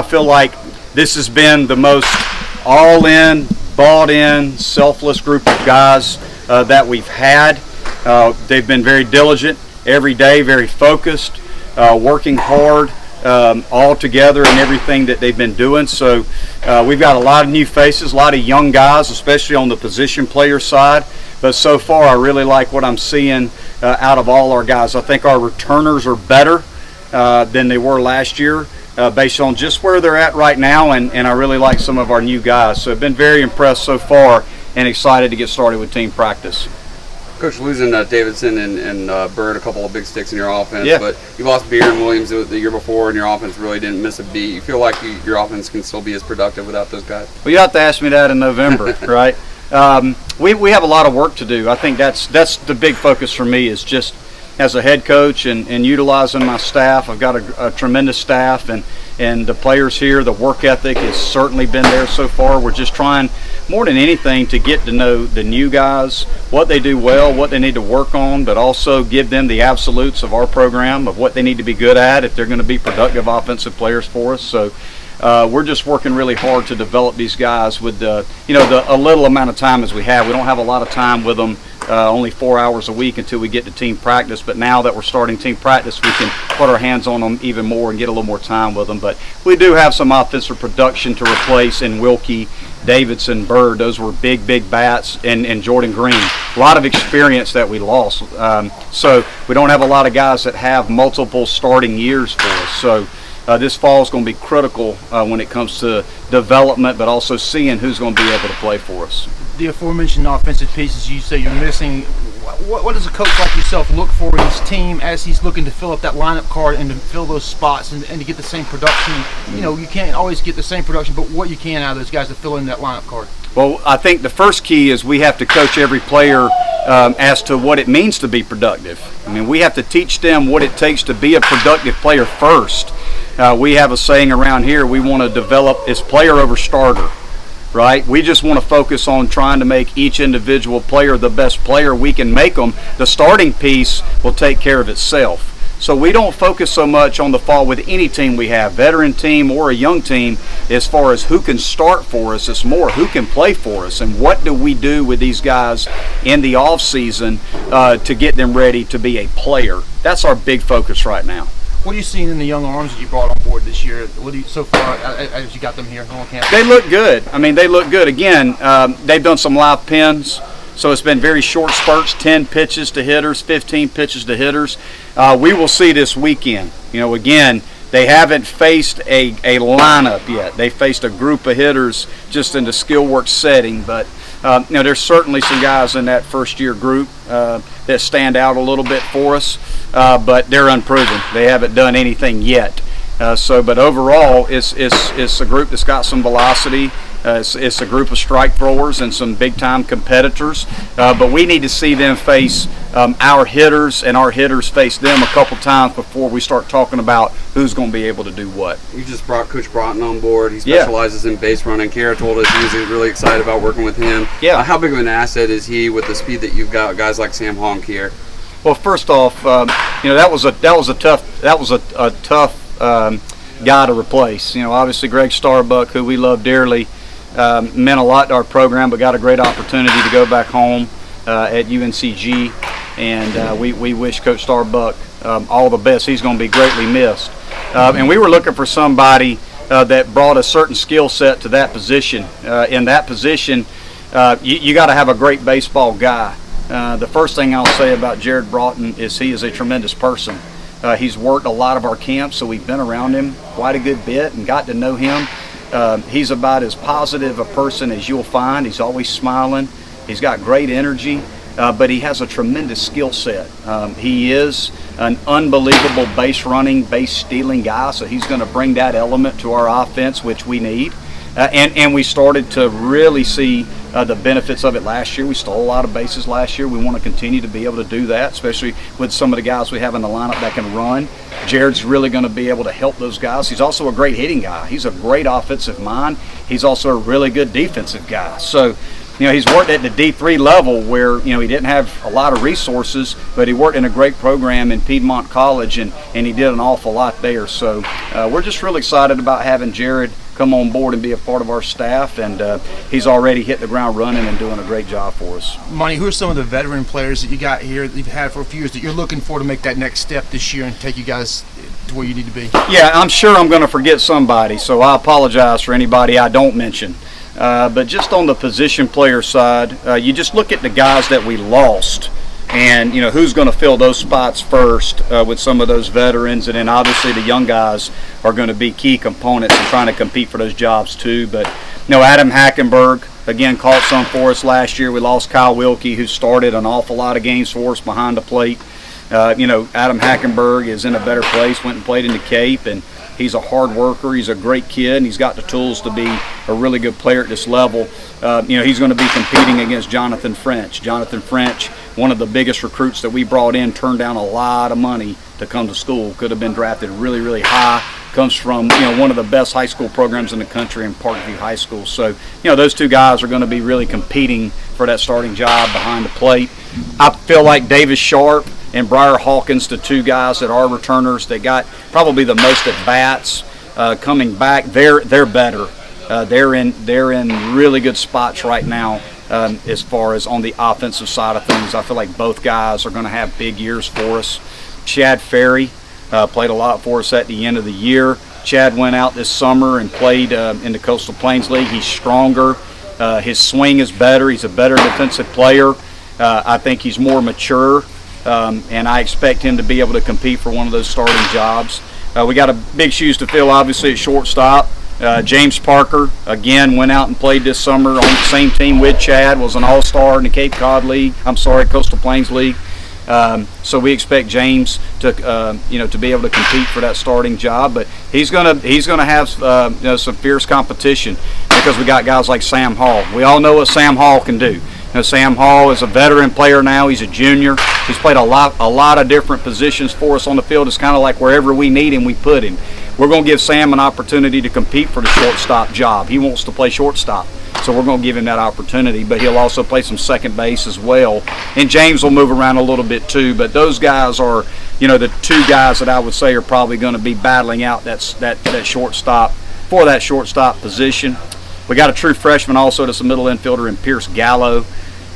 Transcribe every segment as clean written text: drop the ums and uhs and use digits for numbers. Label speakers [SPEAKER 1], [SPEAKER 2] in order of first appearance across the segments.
[SPEAKER 1] I feel like this has been the most all-in, bought-in, selfless group of guys that we've had. They've been very diligent every day, very focused, working hard, all together in everything that they've been doing. So we've got a lot of new faces, a lot of young guys, especially on the position player side. But so far, I really like what I'm seeing out of all our guys. I think our returners are better than they were last year, based on just where they're at right now, and I really like some of our new guys. So I've been very impressed so far and excited to get started with team practice.
[SPEAKER 2] Coach, losing Davidson and Bird, a couple of big sticks in your offense,
[SPEAKER 1] yeah.
[SPEAKER 2] But you lost Beer and Williams the year before, and your offense really didn't miss a beat. You feel like your offense can still be as productive without those guys?
[SPEAKER 1] Well, you have to ask me that in November, right? We have a lot of work to do. I think that's the big focus for me, is just as a head coach and utilizing my staff. I've got a tremendous staff, and the players here, the work ethic has certainly been there so far. We're just trying more than anything to get to know the new guys, what they do well, what they need to work on, but also give them the absolutes of our program, of what they need to be good at if they're going to be productive offensive players for us. So we're just working really hard to develop these guys with a little amount of time as we have. We don't have a lot of time with them, only 4 hours a week until we get to team practice. But now that we're starting team practice, we can put our hands on them even more and get a little more time with them. But we do have some offensive production to replace in Wilkie, Davidson, Bird. Those were big bats, and Jordan Green. A lot of experience that we lost. So we don't have a lot of guys that have multiple starting years for us. So this fall is going to be critical when it comes to development, but also seeing who's going to be able to play for us.
[SPEAKER 3] The aforementioned offensive pieces you say you're missing, what does a coach like yourself look for in his team as he's looking to fill up that lineup card and to fill those spots and to get the same production? You know, you can't always get the same production, but what you can out of those guys to fill in that lineup card.
[SPEAKER 1] Well, I think the first key is we have to coach every player as to what it means to be productive. I mean, we have to teach them what it takes to be a productive player first. We have a saying around here, we want to develop as player over starter, right? We just want to focus on trying to make each individual player the best player we can make them. The starting piece will take care of itself. So we don't focus so much on the fall with any team we have, veteran team or a young team, as far as who can start for us. It's more who can play for us and what do we do with these guys in the off season to get them ready to be a player. That's our big focus right now.
[SPEAKER 3] What are you seeing in the young arms that you brought on board this year? What do you, so far as you got them here on campus?
[SPEAKER 1] They look good. I mean, they look good. Again, they've done some live pins, so it's been very short spurts, 10 pitches to hitters, 15 pitches to hitters. We will see this weekend. You know, again, they haven't faced a lineup yet. They faced a group of hitters just in the skill work setting, but there's certainly some guys in that first-year group that stand out a little bit for us, but they're unproven. They haven't done anything yet. But overall, it's a group that's got some velocity. It's a group of strike throwers and some big-time competitors. But we need to see them face our hitters, and our hitters face them a couple times before we start talking about who's going to be able to do what.
[SPEAKER 2] You just brought Coach Broughton on board. He specializes in base running. Kara told us he was really excited about working with him.
[SPEAKER 1] Yeah.
[SPEAKER 2] How big of an asset is he with the speed that you've got guys like Sam Honk here?
[SPEAKER 1] Well, first off, that was a tough guy to replace. You know, obviously Greg Starbuck, who we love dearly, meant a lot to our program, but got a great opportunity to go back home at UNCG, and we wish Coach Starbuck all the best. He's going to be greatly missed. And we were looking for somebody that brought a certain skill set to that position. In that position, you got to have a great baseball guy. The first thing I'll say about Jared Broughton is he is a tremendous person. He's worked a lot of our camps, so we've been around him quite a good bit and got to know him. He's about as positive a person as you'll find. He's always smiling. He's got great energy, but he has a tremendous skill set. He is an unbelievable base running, base stealing guy, so he's going to bring that element to our offense, which we need. And we started to really see the benefits of it last year. We stole a lot of bases last year. We want to continue to be able to do that, especially with some of the guys we have in the lineup that can run. Jared's really going to be able to help those guys. He's also a great hitting guy. He's a great offensive mind. He's also a really good defensive guy. So he's worked at the D3 level where, he didn't have a lot of resources, but he worked in a great program in Piedmont College, and he did an awful lot there. So we're just really excited about having Jared come on board and be a part of our staff, and he's already hit the ground running and doing a great job for us.
[SPEAKER 3] Monte, who are some of the veteran players that you got here that you've had for a few years that you're looking for to make that next step this year and take you guys to where you need to be?
[SPEAKER 1] Yeah, I'm sure I'm going to forget somebody, so I apologize for anybody I don't mention. But just on the position player side, you just look at the guys that we lost, and who's going to fill those spots first with some of those veterans, and then obviously the young guys are going to be key components in trying to compete for those jobs too. But Adam Hackenberg again caught some for us last year. We lost Kyle Wilkie, who started an awful lot of games for us behind the plate. Adam Hackenberg is in a better place, went and played in the Cape, and he's a hard worker. He's a great kid, and he's got the tools to be a really good player at this level. He's going to be competing against Jonathan French. Jonathan French, one of the biggest recruits that we brought in, turned down a lot of money to come to school. Could have been drafted really, really high. Comes from one of the best high school programs in the country in Parkview High School. So those two guys are going to be really competing for that starting job behind the plate. I feel like Davis Sharp and Briar Hawkins, the two guys that are returners, they got probably the most at bats coming back. They're better. They're in really good spots right now as far as on the offensive side of things. I feel like both guys are going to have big years for us. Chad Ferry played a lot for us at the end of the year. Chad went out this summer and played in the Coastal Plains League. He's stronger. His swing is better. He's a better defensive player. I think he's more mature. And I expect him to be able to compete for one of those starting jobs. We got a big shoes to fill, obviously, at shortstop. James Parker, again, went out and played this summer on the same team with Chad, was an all-star in the Coastal Plains League. So we expect James to, to be able to compete for that starting job. But he's gonna have some fierce competition because we got guys like Sam Hall. We all know what Sam Hall can do. Sam Hall is a veteran player now. He's a junior. He's played a lot of different positions for us on the field. It's kind of like wherever we need him, we put him. We're going to give Sam an opportunity to compete for the shortstop job. He wants to play shortstop, so we're going to give him that opportunity. But he'll also play some second base as well. And James will move around a little bit too. But those guys are, the two guys that I would say are probably going to be battling out that shortstop for that shortstop position. We got a true freshman also that's a middle infielder in Pierce Gallo,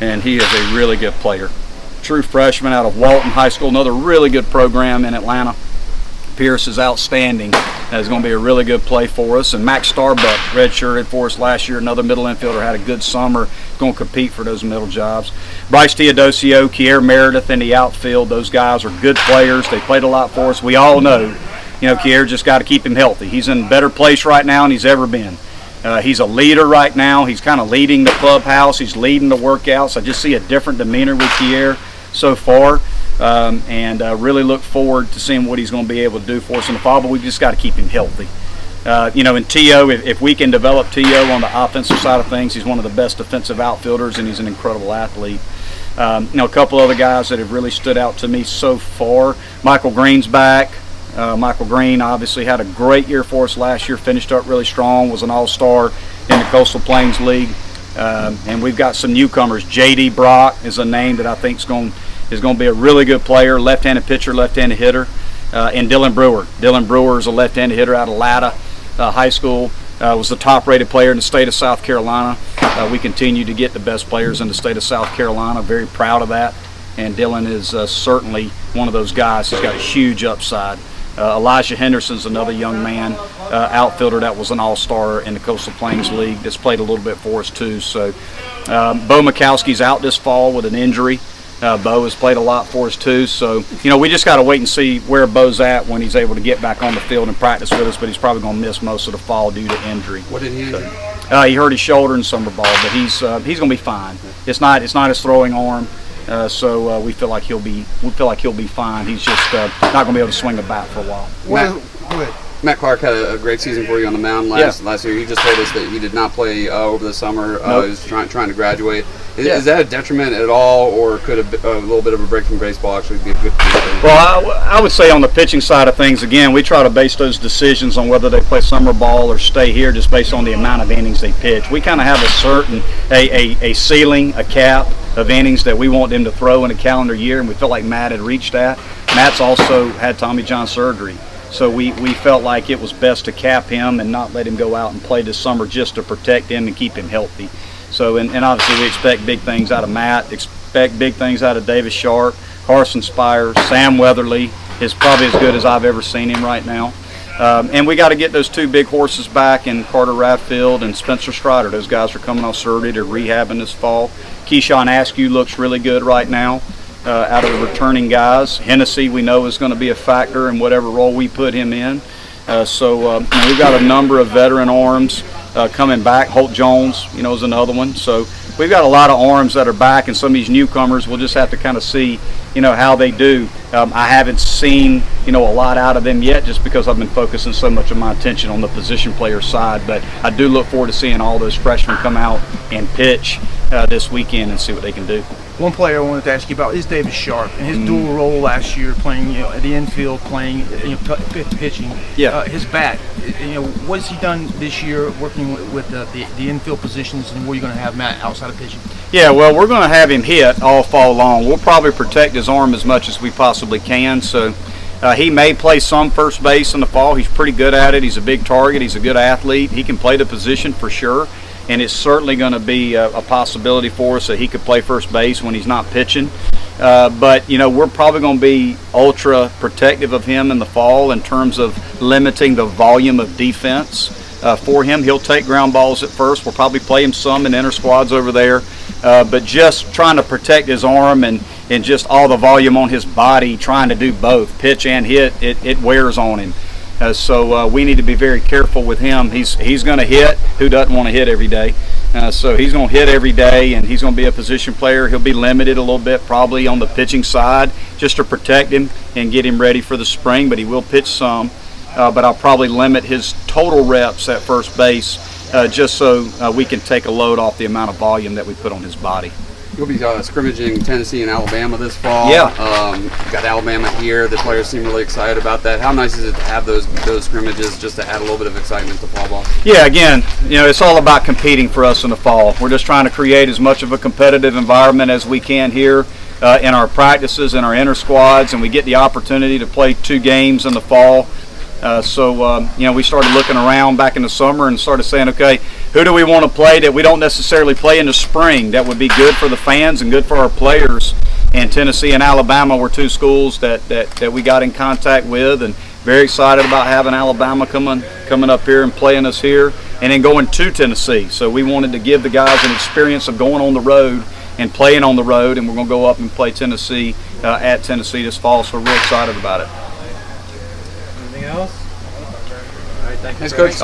[SPEAKER 1] and he is a really good player. True freshman out of Walton High School, another really good program in Atlanta. Pierce is outstanding. That's going to be a really good play for us. And Max Starbuck redshirted for us last year, another middle infielder, had a good summer, going to compete for those middle jobs. Bryce Teodosio, Kier Meredith in the outfield, those guys are good players. They played a lot for us. We all know, Kier just got to keep him healthy. He's in a better place right now than he's ever been. He's a leader right now. He's kind of leading the clubhouse. He's leading the workouts. I just see a different demeanor with Kier so far, and really look forward to seeing what he's going to be able to do for us in the fall, but we've just got to keep him healthy. And T.O., if we can develop T.O. on the offensive side of things, he's one of the best defensive outfielders, and he's an incredible athlete. A couple other guys that have really stood out to me so far. Michael Green's back. Michael Green obviously had a great year for us last year, finished up really strong, was an all-star in the Coastal Plains League. And we've got some newcomers. J.D. Brock is a name that I think is going to be a really good player, left-handed pitcher, left-handed hitter. And Dylan Brewer. Dylan Brewer is a left-handed hitter out of Latta High School. Was the top-rated player in the state of South Carolina. We continue to get the best players in the state of South Carolina. Very proud of that. And Dylan is certainly one of those guys. He's got a huge upside. Elijah Henderson's another young man, outfielder that was an all-star in the Coastal Plains League that's played a little bit for us too. So Bo Mikowski's out this fall with an injury. Bo has played a lot for us too. So, we just got to wait and see where Bo's at when he's able to get back on the field and practice with us, but he's probably going to miss most of the fall due to injury.
[SPEAKER 2] What did he injure?
[SPEAKER 1] He hurt his shoulder in summer ball, but he's going to be fine. It's not his throwing arm. So we feel like he'll be fine. He's just not going to be able to swing a bat for a while.
[SPEAKER 2] Matt Clark had a great season for you on the mound last year. He just told us that he did not play over the summer.
[SPEAKER 1] Nope.
[SPEAKER 2] He was trying to graduate. Is that a detriment at all, or could a little bit of a break from baseball actually be a good thing?
[SPEAKER 1] Well, I would say on the pitching side of things, again, we try to base those decisions on whether they play summer ball or stay here just based on the amount of innings they pitch. We kind of have a certain, a ceiling, a cap of innings that we want them to throw in a calendar year, and we felt like Matt had reached that. Matt's also had Tommy John surgery. So we felt like it was best to cap him and not let him go out and play this summer just to protect him and keep him healthy. So, and obviously we expect big things out of Matt, expect big things out of Davis Sharp, Carson Spires, Sam Weatherly is probably as good as I've ever seen him right now. And we got to get those two big horses back in Carter Radfield and Spencer Strider. Those guys are coming off surgery. They're rehabbing this fall. Keyshawn Askew looks really good right now. Out of the returning guys, Hennessy we know is going to be a factor in whatever role we put him in. So we've got a number of veteran arms coming back. Holt Jones, is another one. So we've got a lot of arms that are back, and some of these newcomers we'll just have to kind of see, how they do. I haven't seen, a lot out of them yet, just because I've been focusing so much of my attention on the position player side. But I do look forward to seeing all those freshmen come out and pitch this weekend and see what they can do.
[SPEAKER 3] One player I wanted to ask you about is Davis Sharp and his dual role last year, playing at the infield, playing pitching.
[SPEAKER 1] Yeah.
[SPEAKER 3] His bat. What has he done this year, working with the infield positions, and where are you going to have Matt outside of pitching?
[SPEAKER 1] Yeah, well, we're going to have him hit all fall long. We'll probably protect his arm as much as we possibly can. So he may play some first base in the fall. He's pretty good at it. He's a big target. He's a good athlete. He can play the position for sure. And it's certainly going to be a possibility for us that he could play first base when he's not pitching. But, we're probably going to be ultra protective of him in the fall in terms of limiting the volume of defense for him. He'll take ground balls at first. We'll probably play him some in inner squads over there. But just trying to protect his arm and just all the volume on his body, trying to do both, pitch and hit, it wears on him. So we need to be very careful with him. He's going to hit. Who doesn't want to hit every day? So he's going to hit every day, and he's going to be a position player. He'll be limited a little bit probably on the pitching side just to protect him and get him ready for the spring, but he will pitch some. But I'll probably limit his total reps at first base just so we can take a load off the amount of volume that we put on his body.
[SPEAKER 2] You'll be scrimmaging Tennessee and Alabama this fall.
[SPEAKER 1] Yeah.
[SPEAKER 2] You've got Alabama here. The players seem really excited about that. How nice is it to have those scrimmages just to add a little bit of excitement to fall ball?
[SPEAKER 1] Yeah, again, it's all about competing for us in the fall. We're just trying to create as much of a competitive environment as we can here in our practices, in our inner squads, and we get the opportunity to play 2 games in the fall. So we started looking around back in the summer and started saying, okay, who do we want to play that we don't necessarily play in the spring that would be good for the fans and good for our players? And Tennessee and Alabama were 2 schools that we got in contact with, and very excited about having Alabama coming up here and playing us here and then going to Tennessee. So we wanted to give the guys an experience of going on the road and playing on the road, and we're going to go up and play Tennessee at Tennessee this fall, so we're real excited about it.
[SPEAKER 4] Anything else? All right, thank you.
[SPEAKER 2] Thanks, Coach.